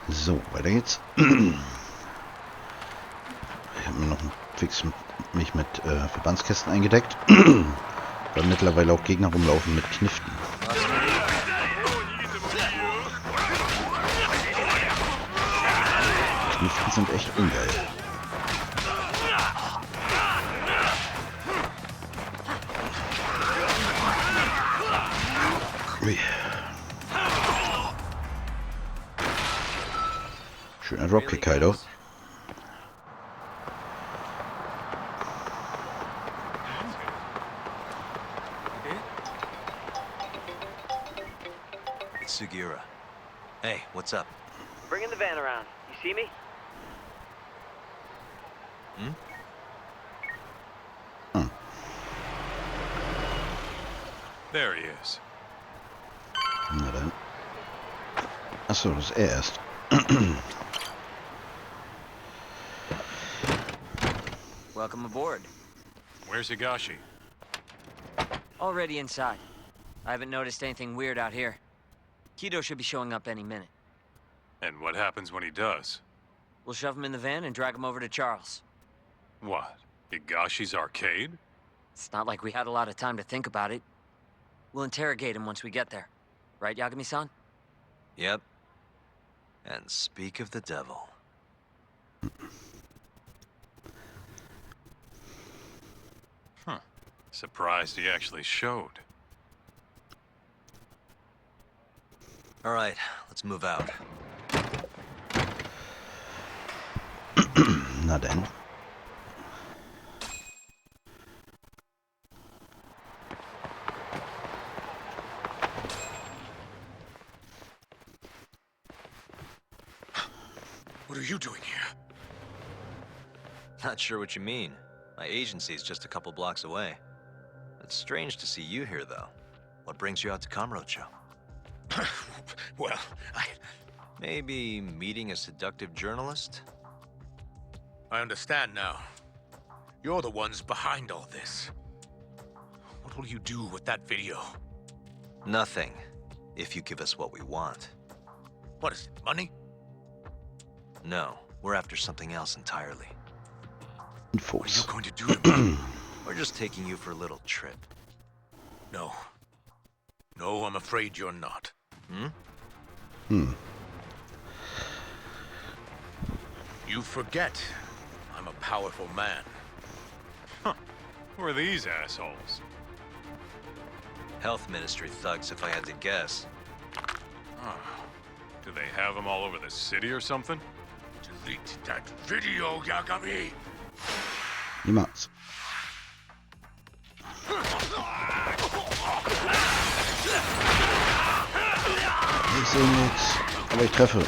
So, weiter geht's. Ich habe mir noch fix mich mit Verbandskästen eingedeckt, weil mittlerweile auch Gegner rumlaufen mit Kniften. Kniften sind echt ungeil. Ui. Schöner Dropkick, Kaido. Sugiura. Hey, what's up? Bringing the van around. You see me? Hm. There he is. Na dann. Achso, das ist er erst. Welcome aboard. Where's Higashi? Already inside. I haven't noticed anything weird out here. Kido should be showing up any minute. And what happens when he does? We'll shove him in the van and drag him over to Charles. What? Higashi's arcade? It's not like we had a lot of time to think about it. We'll interrogate him once we get there. Right, Yagami-san? Yep. And speak of the devil. Huh. Surprised he actually showed. All right, let's move out. Na denn. What are you doing here? Not sure what you mean. My agency's just a couple blocks away. It's strange to see you here, though. What brings you out to Kamurocho? Well, Maybe meeting a seductive journalist? I understand now. You're the ones behind all this. What will you do with that video? Nothing, if you give us what we want. What is it, money? No, we're after something else entirely. What are you Infos. going to do to me? We're just taking you for a little trip. No. No, I'm afraid you're not. You forget I'm a powerful man. Who are these assholes? Health Ministry thugs, if I had to guess. Do they have them all over the city or something? Delete that video, Yagami! Niemals. Ich sehe nichts, aber ich treffe.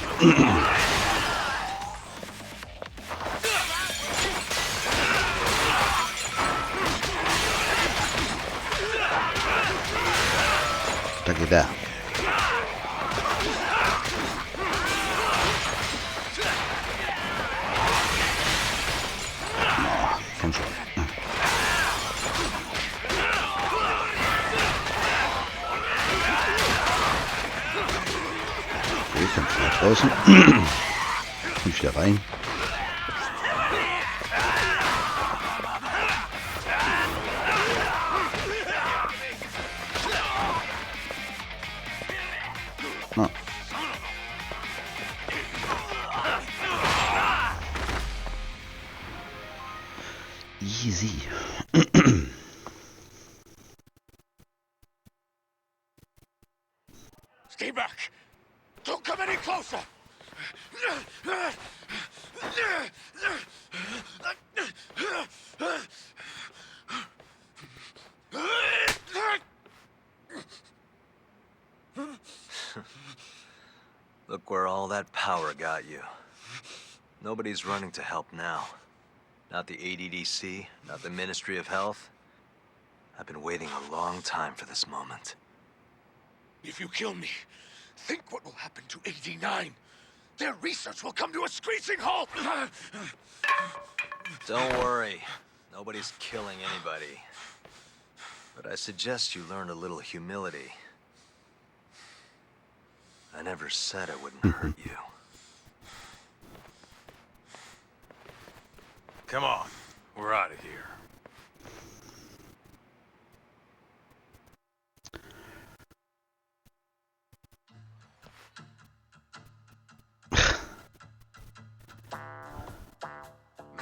Da geht er. Oh, komm schon. Okay, kommt nach draußen. Komm wieder rein. Na. Easy. Stay back! Don't come any closer! Look where all that power got you. Nobody's running to help now. Not the ADDC, not the Ministry of Health. I've been waiting a long time for this moment. If you kill me, think what will happen to 89. Their research will come to a screeching halt! Don't worry. Nobody's killing anybody. But I suggest you learn a little humility. I never said I wouldn't hurt you. Come on, we're out of here.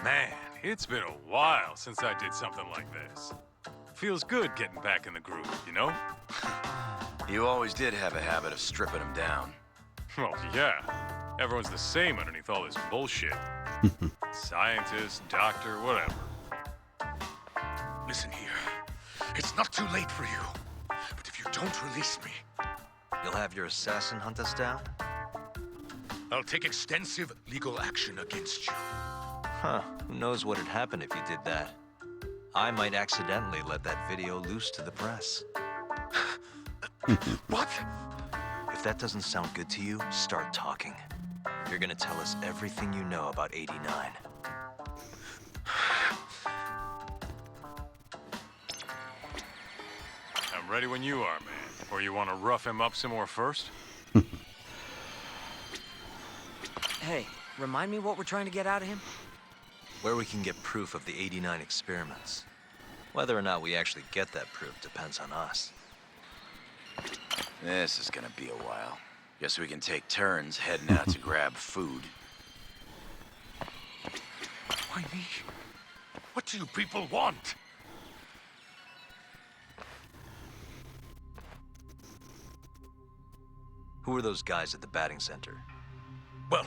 Man, it's been a while since I did something like this. Feels good getting back in the groove, you know? You always did have a habit of stripping them down. Well, yeah. Everyone's the same underneath all this bullshit. Scientist, doctor, whatever. Listen here. It's not too late for you. But if you don't release me, You'll have your assassin hunt us down? I'll take extensive legal action against you. Huh. Who knows what'd happen if you did that? I might accidentally let that video loose to the press. What? If that doesn't sound good to you, start talking. You're gonna tell us everything you know about 89. I'm ready when you are, man. Or you want to rough him up some more first? Hey, remind me what we're trying to get out of him? Where we can get proof of the 89 experiments. Whether or not we actually get that proof depends on us. This is gonna be a while. Guess we can take turns heading out to grab food. Why me? What do you people want? Who are those guys at the batting center? Well,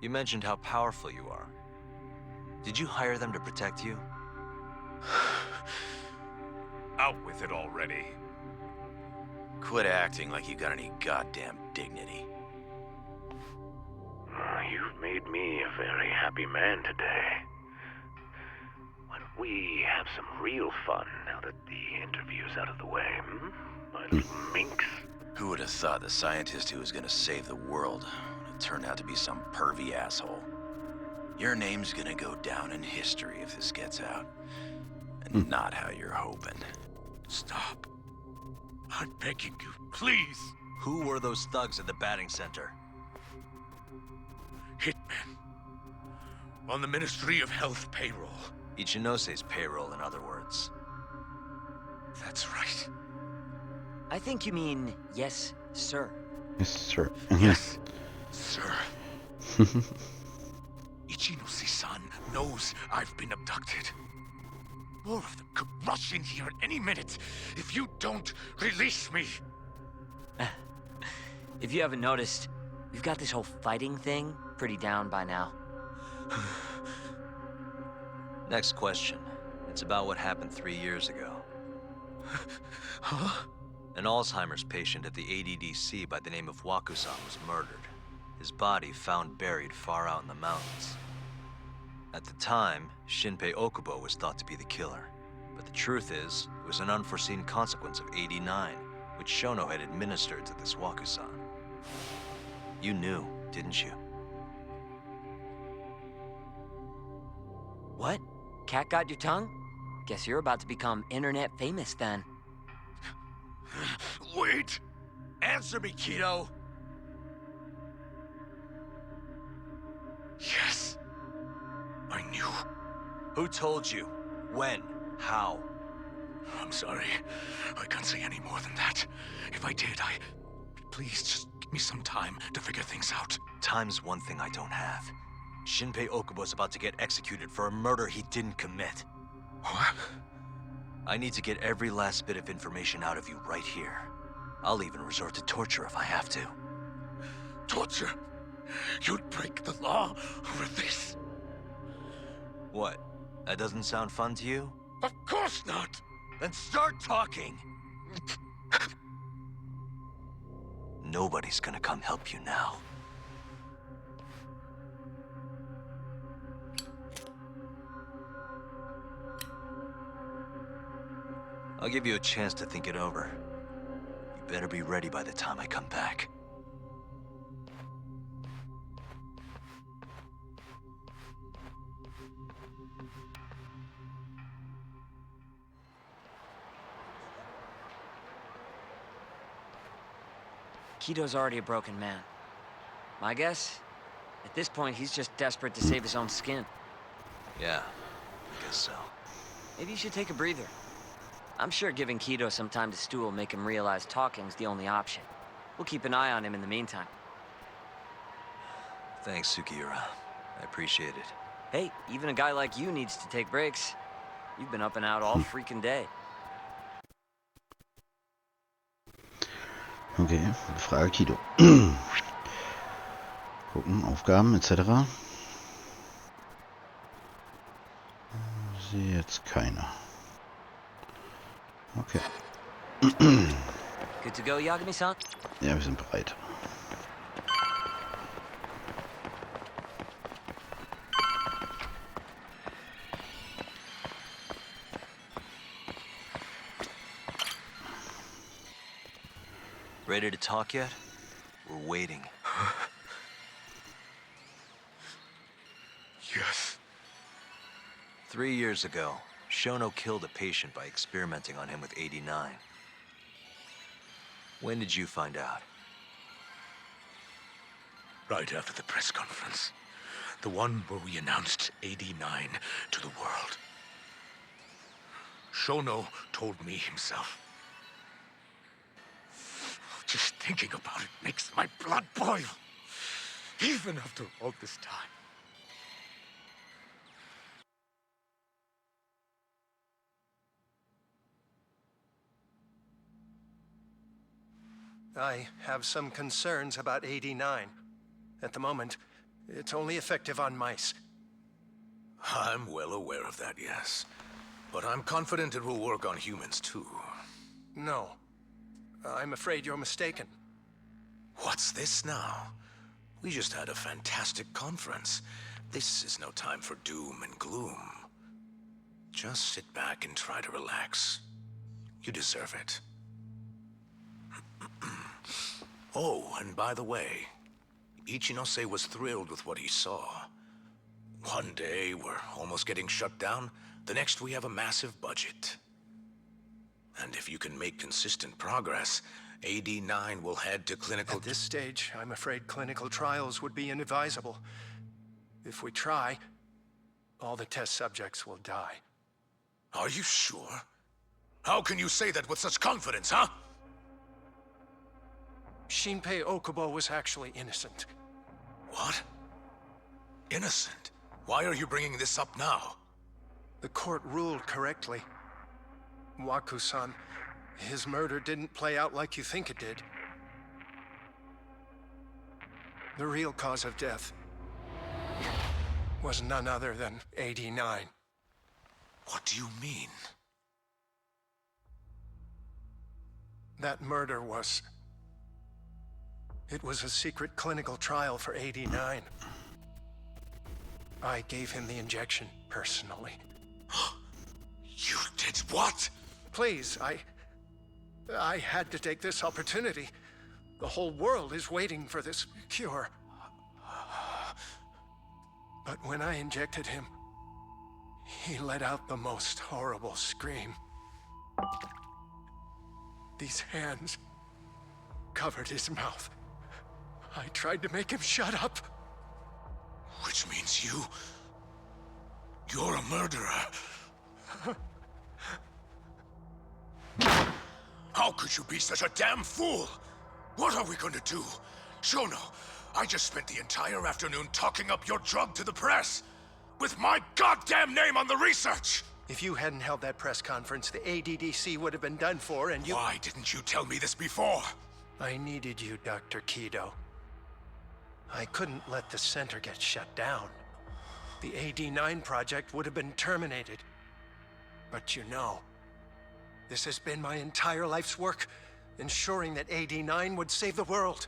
You mentioned how powerful you are. Did you hire them to protect you? Out with it already. Quit acting like you got any goddamn dignity. You've made me a very happy man today. Why don't we have some real fun now that the interview's out of the way, hmm? My little minx. Who would have thought the scientist who was gonna save the world would turn out to be some pervy asshole? Your name's gonna go down in history if this gets out. And not how you're hoping. stop. I'm begging you, please. Who were those thugs at the batting center? Hitmen. On the Ministry of Health payroll. Ichinose's payroll, in other words. That's right. I think you mean yes, sir. Yes, sir. Yes, sir. Ichinose-san knows I've been abducted. More of them could rush in here at any minute if you don't release me. If you haven't noticed, we've got this whole fighting thing pretty down by now. Next question. It's about what happened 3 years ago. Huh? An Alzheimer's patient at the ADDC by the name of Wakusan was murdered. His body found buried far out in the mountains. At the time, Shinpei Okubo was thought to be the killer. But the truth is, it was an unforeseen consequence of 89, which Shono had administered to this Wakusan. You knew, didn't you? What? Cat got your tongue? Guess you're about to become internet famous then. Wait! Answer me, kiddo! Yes. I knew. Who told you? When? How? I'm sorry. I can't say any more than that. If I did, Please, just give me some time to figure things out. Time's one thing I don't have. Shinpei Okubo's about to get executed for a murder he didn't commit. What? I need to get every last bit of information out of you right here. I'll even resort to torture if I have to. Torture? You'd break the law over this? What? That doesn't sound fun to you? Of course not! Then start talking! Nobody's gonna come help you now. I'll give you a chance to think it over. You better be ready by the time I come back. Kito's already a broken man. My guess? At this point, he's just desperate to save his own skin. Yeah, I guess so. Maybe you should take a breather. I'm sure giving Kido some time to stew will make him realize talking's the only option. We'll keep an eye on him in the meantime. Thanks, Sukiura. I appreciate it. Hey, even a guy like you needs to take breaks. You've been up and out all freaking day. Okay, Frage Kido. Gucken, Aufgaben etc. Sehe jetzt keine. Okay. Good to go, Yagami-san? Ja, wir sind bereit. Ready to talk yet? We're waiting. Yes. 3 years ago, Shono killed a patient by experimenting on him with 89. When did you find out? Right after the press conference. The one where we announced 89 to the world. Shono told me himself. Just thinking about it makes my blood boil. Even after all this time. I have some concerns about 89. At the moment, it's only effective on mice. I'm well aware of that, yes. But I'm confident it will work on humans, too. No. I'm afraid you're mistaken. What's this now? We just had a fantastic conference. This is no time for doom and gloom. Just sit back and try to relax. You deserve it. Oh, and by the way, Ichinose was thrilled with what he saw. One day, we're almost getting shut down. The next, we have a massive budget. And if you can make consistent progress, AD9 will head to clinical... At this stage, I'm afraid clinical trials would be inadvisable. If we try, all the test subjects will die. Are you sure? How can you say that with such confidence, huh? Shinpei Okubo was actually innocent. What? Innocent? Why are you bringing this up now? The court ruled correctly. Waku-san, his murder didn't play out like you think it did. The real cause of death was none other than 89. What do you mean? That murder was... It was a secret clinical trial for 89. I gave him the injection, personally. You did what? Please, I had to take this opportunity. The whole world is waiting for this cure. But when I injected him, he let out the most horrible scream. These hands covered his mouth. I tried to make him shut up. Which means you're a murderer. How could you be such a damn fool? What are we going to do? Shono, I just spent the entire afternoon talking up your drug to the press. With my goddamn name on the research! If you hadn't held that press conference, the ADDC would have been done for, and you... Why didn't you tell me this before? I needed you, Dr. Kido. I couldn't let the center get shut down. The AD9 project would have been terminated. But you know, this has been my entire life's work, ensuring that AD9 would save the world.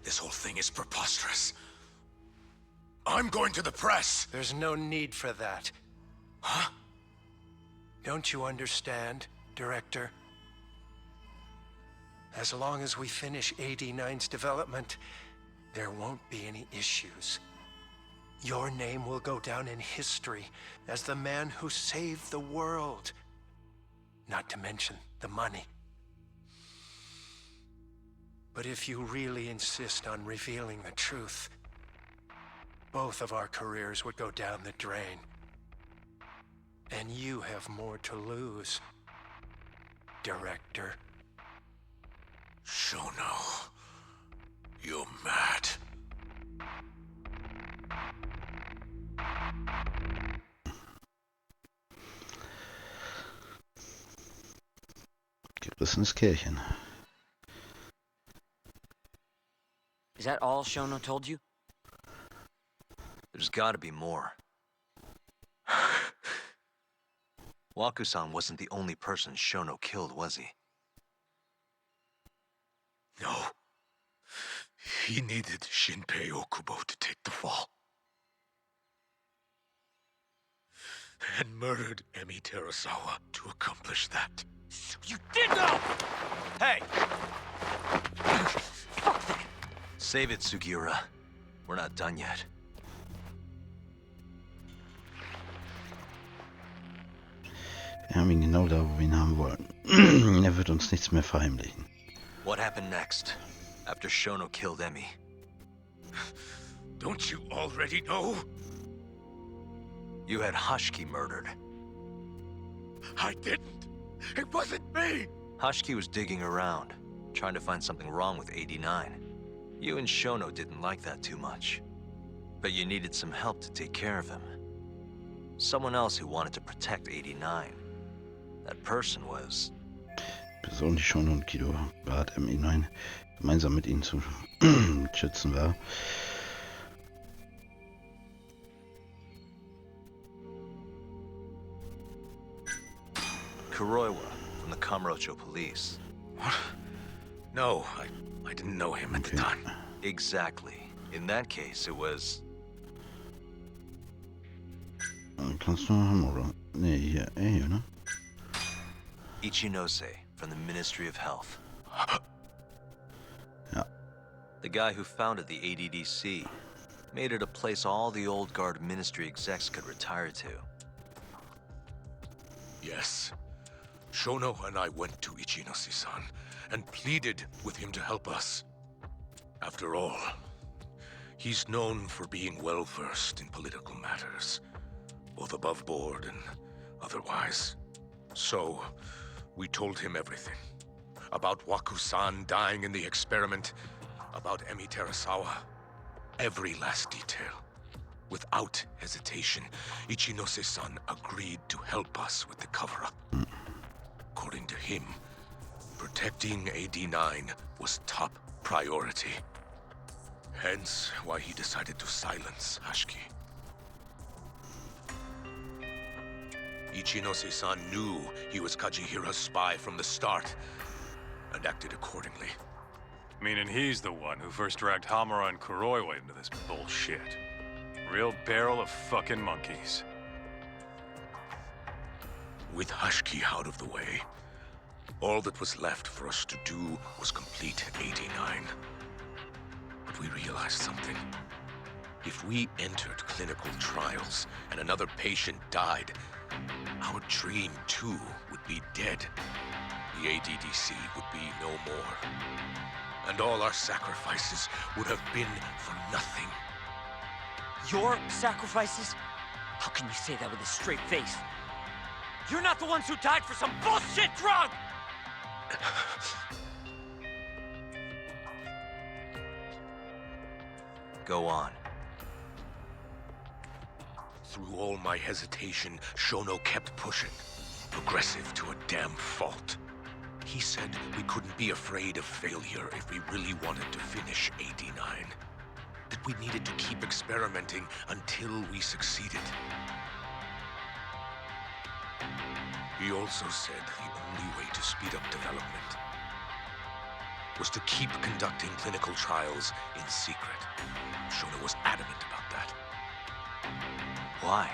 This whole thing is preposterous. I'm going to the press. There's no need for that. Huh? Don't you understand, Director? As long as we finish AD9's development, there won't be any issues. Your name will go down in history as the man who saved the world. Not to mention the money. But if you really insist on revealing the truth, both of our careers would go down the drain. And you have more to lose, Director. Shono, you're mad. Gerissenes Kerlchen. Is that all Shono told you? There's gotta be more. Waku-san wasn't the only person Shono killed, was he? No. He needed Shinpei Okubo to take the fall. And murdered Emi Terasawa to accomplish that. So you did know! Hey! Save it, Sugiura. We're not done yet. Wir haben ihn genau da, wo wir ihn haben wollen. Er wird uns nichts mehr verheimlichen. What happened next? After Shono killed Emi? Don't you already know? You had Hashiki murdered. I didn't. It wasn't me. Hashiki was digging around, trying to find something wrong with 89. You and Shono didn't like that too much. But you needed some help to take care of him. Someone else who wanted to protect 89. That person was... Person, die Shono und Kido bat M9 gemeinsam mit ihnen zu schützen war. Kuroiwa from the Kamurocho police. What? No, I didn't know him at the time. Exactly. In that case, it was... Kannst du noch haben, oder? Nee, hier, hier, ne? Ichinose from the Ministry of Health. Ja. The guy who founded the ADDC. Made it a place all the old guard ministry execs could retire to. Yes. Shono and I went to Ichinose-san and pleaded with him to help us. After all, he's known for being well-versed in political matters, both above board and otherwise. So, we told him everything. About Waku-san dying in the experiment, about Emi Terasawa. Every last detail. Without hesitation, Ichinose-san agreed to help us with the cover-up. According to him, protecting AD9 was top priority. Hence why he decided to silence Hashiki. Ichinose-san knew he was Kajihira's spy from the start, and acted accordingly. Meaning he's the one who first dragged Hamura and Kuroiwa into this bullshit. Real barrel of fucking monkeys. With Hashiki out of the way, all that was left for us to do was complete 89. But we realized something. If we entered clinical trials and another patient died, our dream too would be dead. The ADDC would be no more. And all our sacrifices would have been for nothing. Your sacrifices? How can you say that with a straight face? You're not the ones who died for some bullshit drug! Go on. Through all my hesitation, Shono kept pushing. Progressive to a damn fault. He said we couldn't be afraid of failure if we really wanted to finish 89. That we needed to keep experimenting until we succeeded. He also said the only way to speed up development was to keep conducting clinical trials in secret. Shono was adamant about that. Why?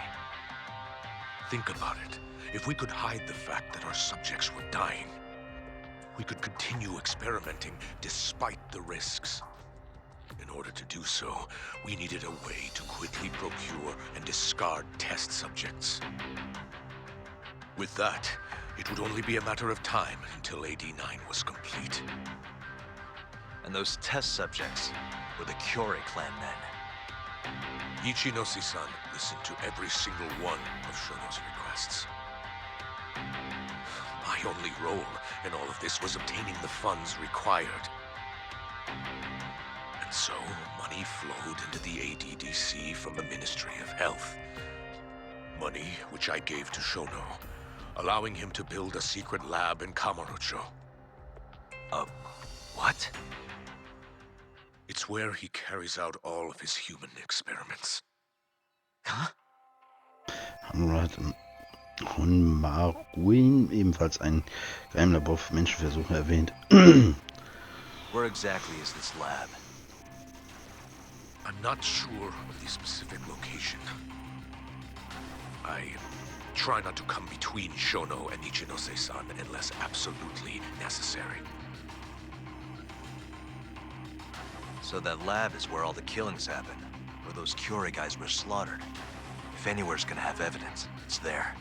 Think about it. If we could hide the fact that our subjects were dying, we could continue experimenting despite the risks. In order to do so, we needed a way to quickly procure and discard test subjects. With that, it would only be a matter of time until AD9 was complete. And those test subjects were the Kyorei clan men. Ichinose-san listened to every single one of Shono's requests. My only role in all of this was obtaining the funds required. And so, money flowed into the ADDC from the Ministry of Health. Money which I gave to Shono, allowing him to build a secret lab in Kamurocho. What? It's where he carries out all of his human experiments. Huh? Honmaruin, ebenfalls ein Geheimlabor für Menschenversuche erwähnt. Where exactly is this lab? I'm not sure of the specific location. I try not to come between Shono and Ichinose-san unless absolutely necessary. So that lab is where all the killings happen, where those Kyorei guys were slaughtered. If anywhere's gonna have evidence, it's there.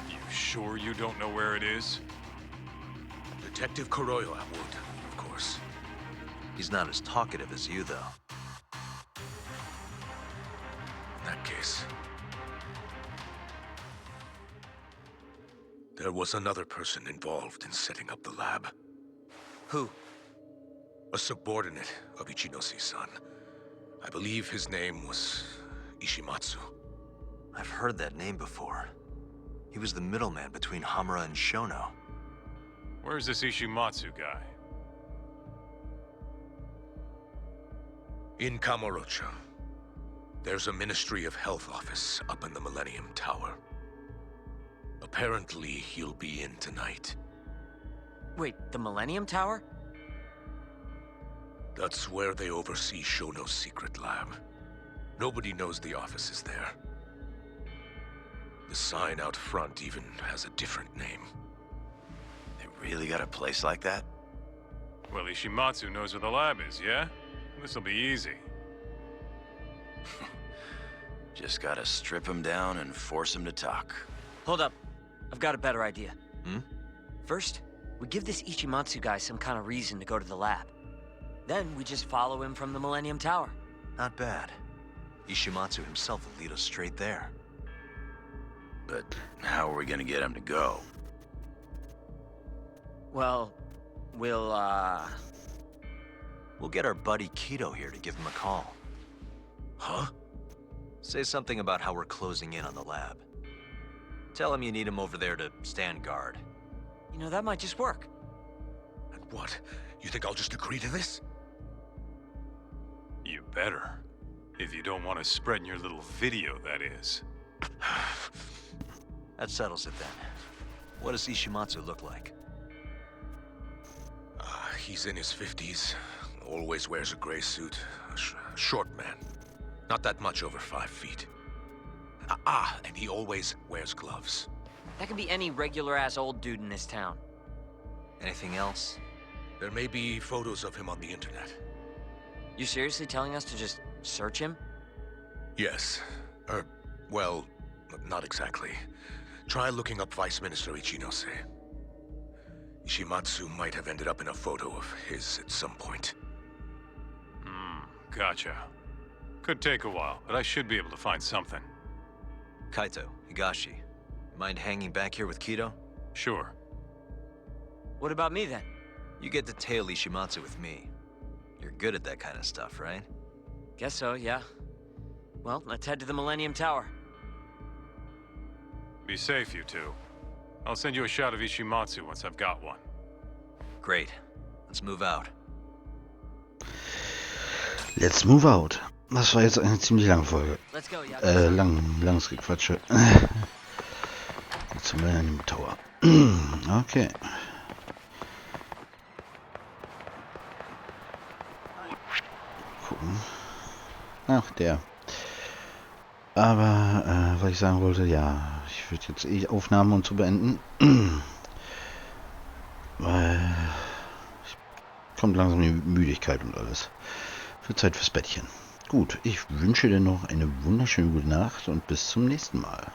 You sure you don't know where it is? Detective Kuroyo would, of course. He's not as talkative as you, though. In that case, there was another person involved in setting up the lab. Who? A subordinate of Ichinose-san. I believe his name was Ishimatsu. I've heard that name before. He was the middleman between Hamura and Shono. Where's this Ishimatsu guy? In Kamurocho. There's a Ministry of Health office up in the Millennium Tower. Apparently, he'll be in tonight. Wait, the Millennium Tower? That's where they oversee Shono's secret lab. Nobody knows the office is there. The sign out front even has a different name. They really got a place like that? Well, Ishimatsu knows where the lab is, yeah? This'll be easy. Just gotta strip him down and force him to talk. Hold up. I've got a better idea. Hmm? First, we give this Ichimatsu guy some kind of reason to go to the lab. Then we just follow him from the Millennium Tower. Not bad. Ishimatsu himself will lead us straight there. But how are we gonna get him to go? Well, we'll We'll get our buddy Kido here to give him a call. Huh? Say something about how we're closing in on the lab. Tell him you need him over there to stand guard. You know, that might just work. And what? You think I'll just agree to this? You better. If you don't want to spread in your little video, that is. That settles it then. What does Ishimatsu look like? He's in his 50s. Always wears a gray suit. A short man. Not that much over 5 feet. And he always wears gloves. That could be any regular-ass old dude in this town. Anything else? There may be photos of him on the internet. You seriously telling us to just search him? Yes. Well, not exactly. Try looking up Vice Minister Ichinose. Ishimatsu might have ended up in a photo of his at some point. Gotcha. Could take a while, but I should be able to find something. Kaito, Higashi, mind hanging back here with Kido? Sure. What about me, then? You get to tail Ishimatsu with me. You're good at that kind of stuff, right? Guess so, yeah. Well, let's head to the Millennium Tower. Be safe, you two. I'll send you a shot of Ishimatsu once I've got one. Great. Let's move out. Let's move out. Das war jetzt eine ziemlich lange Folge. Let's go, yeah. Langes Gequatsche. Zum Millennium Tower. Okay. Gucken. Ach, der. Aber, was ich sagen wollte, ja, ich würde jetzt Aufnahmen und zu beenden. Weil kommt langsam die Müdigkeit und alles. Für Zeit fürs Bettchen. Gut, ich wünsche dir noch eine wunderschöne gute Nacht und bis zum nächsten Mal.